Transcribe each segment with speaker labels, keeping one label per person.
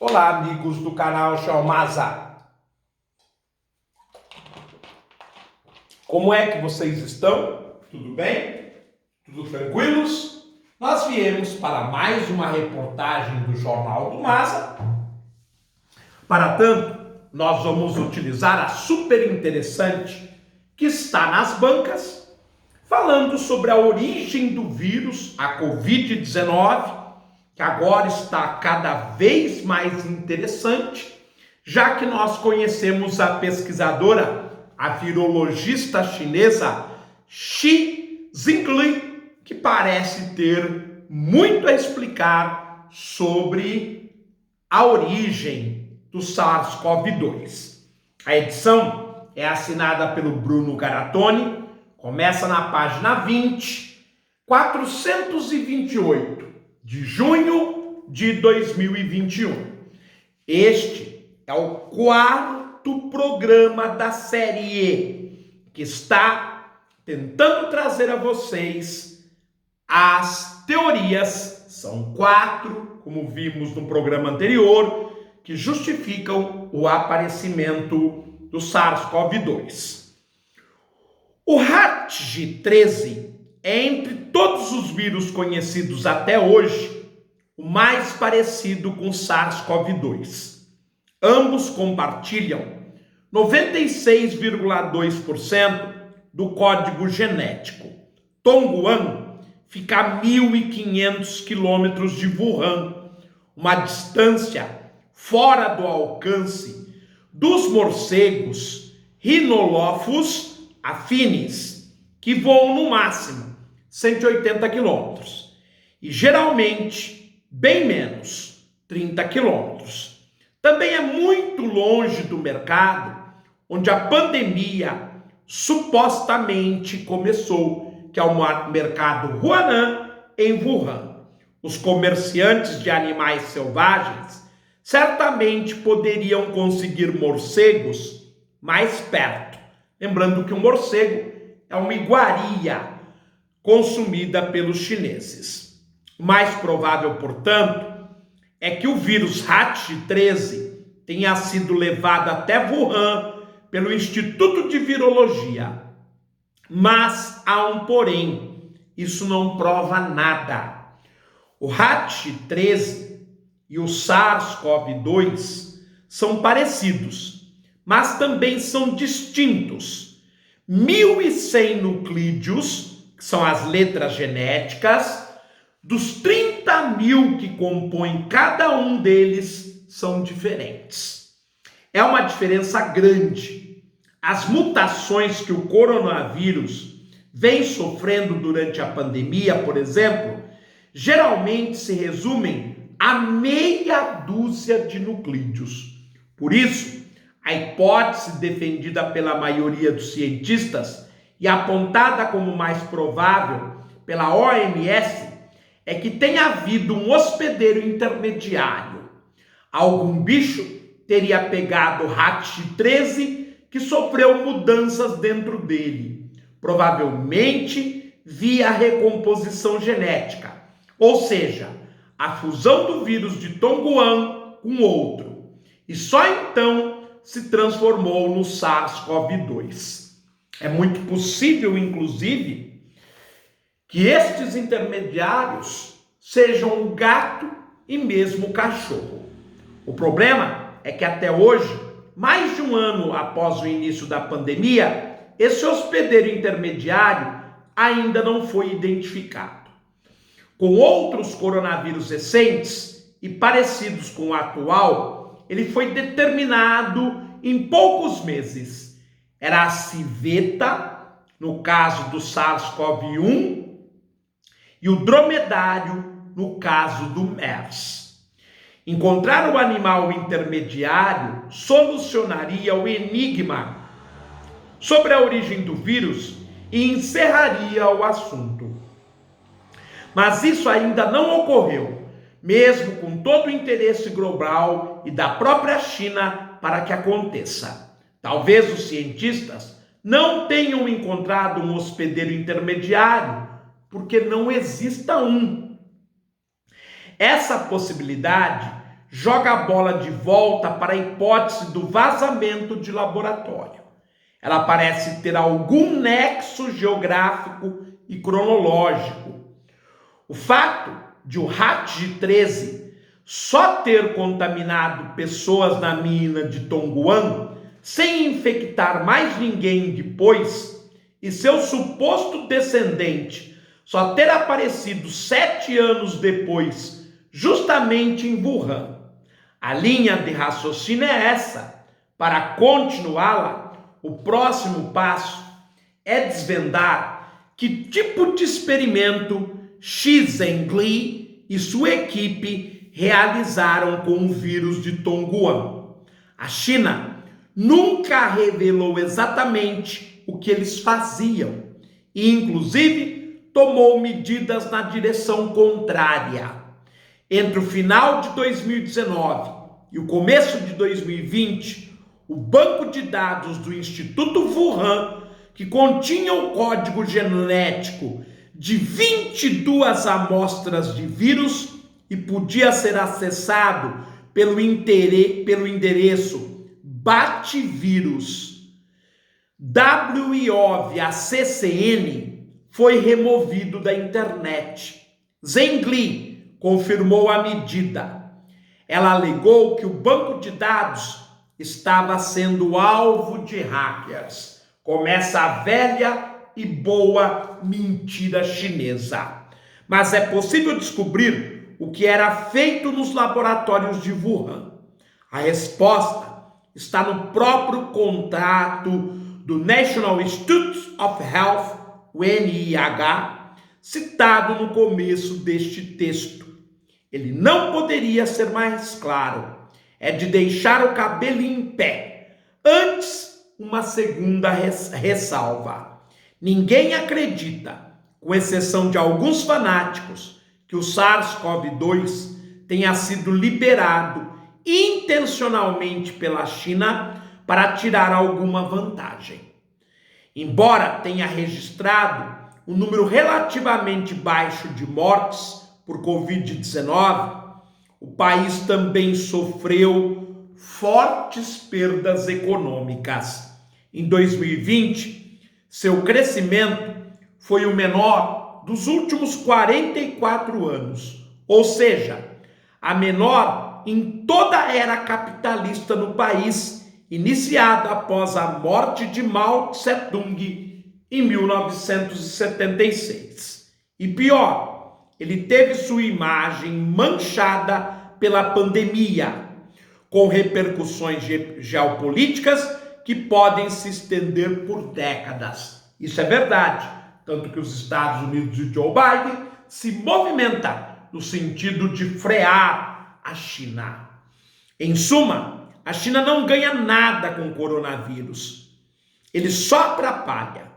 Speaker 1: Olá, amigos do canal Xiaomasa. Como é que vocês estão? Tudo bem? Tudo tranquilos? Nós viemos para mais uma reportagem do Jornal do Masa. Para tanto, nós vamos utilizar a super interessante que está nas bancas, falando sobre a origem do vírus, a Covid-19, que agora está cada vez mais interessante, já que nós conhecemos a pesquisadora, a virologista chinesa Shi Zhengli, que parece ter muito a explicar sobre a origem do SARS-CoV-2. A edição é assinada pelo Bruno Garatoni, começa na página 20, 428 de junho de 2021. Este é o quarto programa da série E, que está tentando trazer a vocês as teorias, são 4, como vimos no programa anterior, que justificam o aparecimento do SARS-CoV-2. O HATG13 é, entre todos os vírus conhecidos até hoje, o mais parecido com SARS-CoV-2. Ambos compartilham 96,2% do código genético. Tongguan fica a 1.500 quilômetros de Wuhan, uma distância fora do alcance dos morcegos Rhinolophus affinis, que voam no máximo 180 quilômetros e geralmente bem menos, 30 quilômetros. Também é muito longe do mercado onde a pandemia supostamente começou, que é o mercado Huanan, em Wuhan. Os comerciantes de animais selvagens certamente poderiam conseguir morcegos mais perto. Lembrando que o morcego é uma iguaria consumida pelos chineses. O mais provável, portanto, é que o vírus HATG13 tenha sido levado até Wuhan pelo Instituto de Virologia. Mas há um porém, isso não prova nada. O HATG13 e o SARS-CoV-2 são parecidos, mas também são distintos. 1.100 nuclídeos, que são as letras genéticas, dos 30.000 que compõem cada um deles, são diferentes. É uma diferença grande. As mutações que o coronavírus vem sofrendo durante a pandemia, por exemplo, geralmente se resumem a meia dúzia de nuclídeos. Por isso, a hipótese defendida pela maioria dos cientistas e apontada como mais provável pela OMS é que tenha havido um hospedeiro intermediário. Algum bicho teria pegado o HATG13 que sofreu mudanças dentro dele, provavelmente via recomposição genética, ou seja, a fusão do vírus de Tongguan com outro, e só então se transformou no SARS-CoV-2. É muito possível, inclusive, que estes intermediários sejam o gato e mesmo o cachorro. O problema é que até hoje, mais de um ano após o início da pandemia, esse hospedeiro intermediário ainda não foi identificado. Com outros coronavírus recentes e parecidos com o atual, ele foi determinado em poucos meses. Era a civeta, no caso do SARS-CoV-1, e o dromedário, no caso do MERS. Encontrar o animal intermediário solucionaria o enigma sobre a origem do vírus e encerraria o assunto. Mas isso ainda não ocorreu, mesmo com todo o interesse global e da própria China para que aconteça. Talvez os cientistas não tenham encontrado um hospedeiro intermediário, porque não exista um. Essa possibilidade joga a bola de volta para a hipótese do vazamento de laboratório. Ela parece ter algum nexo geográfico e cronológico. O fato de o RAT-13 só ter contaminado pessoas na mina de Tongguan, sem infectar mais ninguém depois, e seu suposto descendente só ter aparecido 7 anos depois, justamente em Wuhan. A linha de raciocínio é essa. Para continuá-la, o próximo passo é desvendar que tipo de experimento Xi Zhengli e sua equipe realizaram com o vírus de Tongguan. A China nunca revelou exatamente o que eles faziam e, inclusive, tomou medidas na direção contrária. Entre o final de 2019 e o começo de 2020, o banco de dados do Instituto Wuhan, que continha o código genético de 22 amostras de vírus e podia ser acessado pelo endereço bativírus WIOV-ACCN, foi removido da internet. Zhengli confirmou a medida. Ela alegou que o banco de dados estava sendo alvo de hackers. Começa a velha e boa mentira chinesa. Mas é possível descobrir o que era feito nos laboratórios de Wuhan. A resposta está no próprio contrato do National Institutes of Health, o NIH, citado no começo deste texto. Ele não poderia ser mais claro. É de deixar o cabelo em pé. Antes, uma segunda ressalva. Ninguém acredita, com exceção de alguns fanáticos, que o SARS-CoV-2 tenha sido liberado intencionalmente pela China para tirar alguma vantagem. Embora tenha registrado um número relativamente baixo de mortes por Covid-19, o país também sofreu fortes perdas econômicas. Em 2020, seu crescimento foi o menor dos últimos 44 anos, ou seja, a menor em toda a era capitalista no país, iniciada após a morte de Mao Tse-tung em 1976. E pior, ele teve sua imagem manchada pela pandemia, com repercussões geopolíticas que podem se estender por décadas. Isso é verdade, tanto que os Estados Unidos e Joe Biden se movimentam no sentido de frear a China. Em suma, a China não ganha nada com o coronavírus. Ele só atrapalha,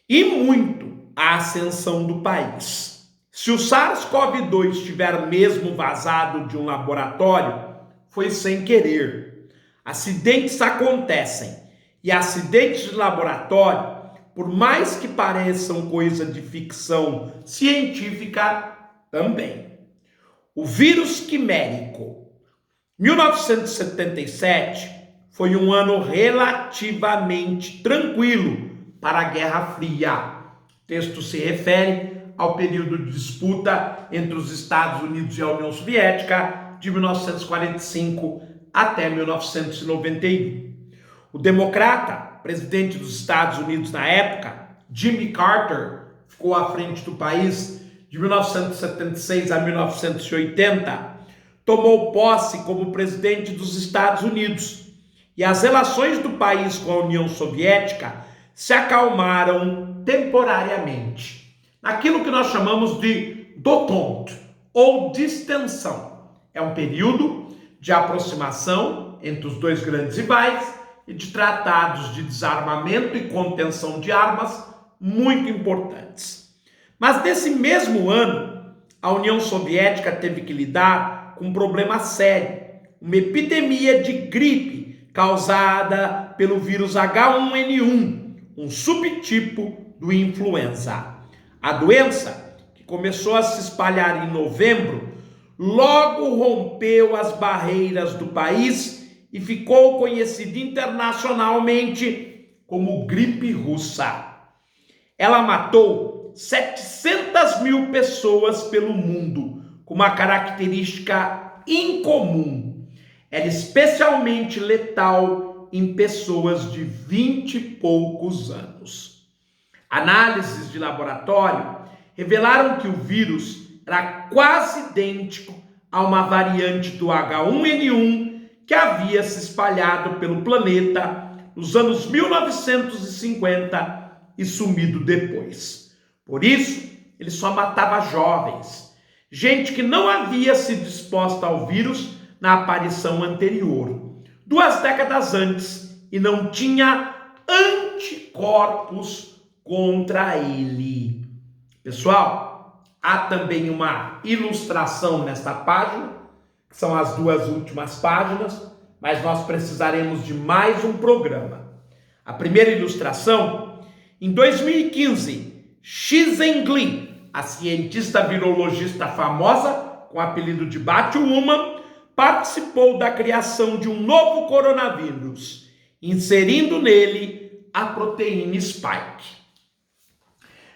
Speaker 1: e muito, a ascensão do país. Se o SARS-CoV-2 tiver mesmo vazado de um laboratório, foi sem querer. Acidentes acontecem, e acidentes de laboratório, por mais que pareçam coisa de ficção científica, também. O vírus quimérico. 1977 foi um ano relativamente tranquilo para a Guerra Fria. O texto se refere ao período de disputa entre os Estados Unidos e a União Soviética de 1945 até 1991. O democrata, presidente dos Estados Unidos na época, Jimmy Carter, ficou à frente do país de 1976 a 1980, tomou posse como presidente dos Estados Unidos, e as relações do país com a União Soviética se acalmaram temporariamente, naquilo que nós chamamos de détente, ou distensão. É um período de aproximação entre os dois grandes rivais e de tratados de desarmamento e contenção de armas muito importantes. Mas nesse mesmo ano, a União Soviética teve que lidar com um problema sério, uma epidemia de gripe causada pelo vírus H1N1, um subtipo do influenza. A doença, que começou a se espalhar em novembro, logo rompeu as barreiras do país e ficou conhecida internacionalmente como gripe russa. Ela matou 700 mil pessoas pelo mundo, com uma característica incomum. Era especialmente letal em pessoas de 20 e poucos anos. Análises de laboratório revelaram que o vírus era quase idêntico a uma variante do H1N1 que havia se espalhado pelo planeta nos anos 1950 e sumido depois. Por isso, ele só matava jovens, gente que não havia sido exposta ao vírus na aparição anterior, 2 décadas antes, e não tinha anticorpos contra ele. Pessoal, há também uma ilustração nesta página, que são as 2 últimas páginas, mas nós precisaremos de mais um programa. A primeira ilustração, em 2015, Xi Zhengli, a cientista virologista famosa com o apelido de Batwoman, participou da criação de um novo coronavírus, inserindo nele a proteína Spike.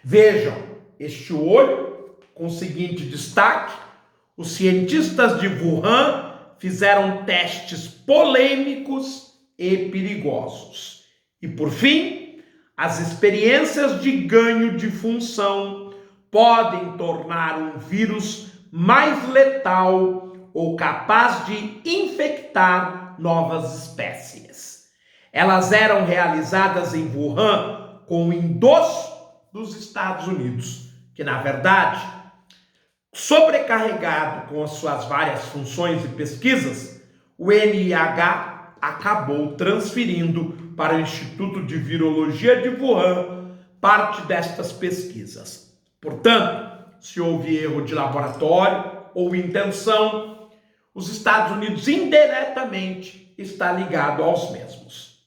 Speaker 1: Vejam este olho com o seguinte destaque: os cientistas de Wuhan fizeram testes polêmicos e perigosos. E por fim, as experiências de ganho de função podem tornar um vírus mais letal ou capaz de infectar novas espécies. Elas eram realizadas em Wuhan com o endosso dos Estados Unidos, que na verdade, sobrecarregado com as suas várias funções e pesquisas, o NIH acabou transferindo para o Instituto de Virologia de Wuhan parte destas pesquisas. Portanto, se houve erro de laboratório ou intenção, os Estados Unidos indiretamente está ligado aos mesmos.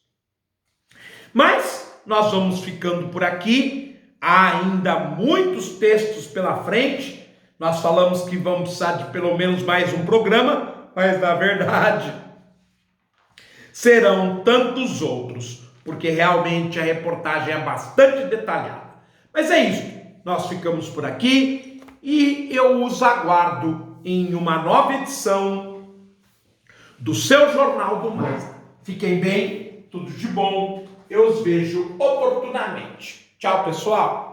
Speaker 1: Mas nós vamos ficando por aqui. Há ainda muitos textos pela frente. Nós falamos que vamos precisar de pelo menos mais um programa, mas na verdade serão tantos outros, porque realmente a reportagem é bastante detalhada. Mas é isso, nós ficamos por aqui e eu os aguardo em uma nova edição do seu Jornal do Maza. Fiquem bem, tudo de bom, eu os vejo oportunamente. Tchau, pessoal!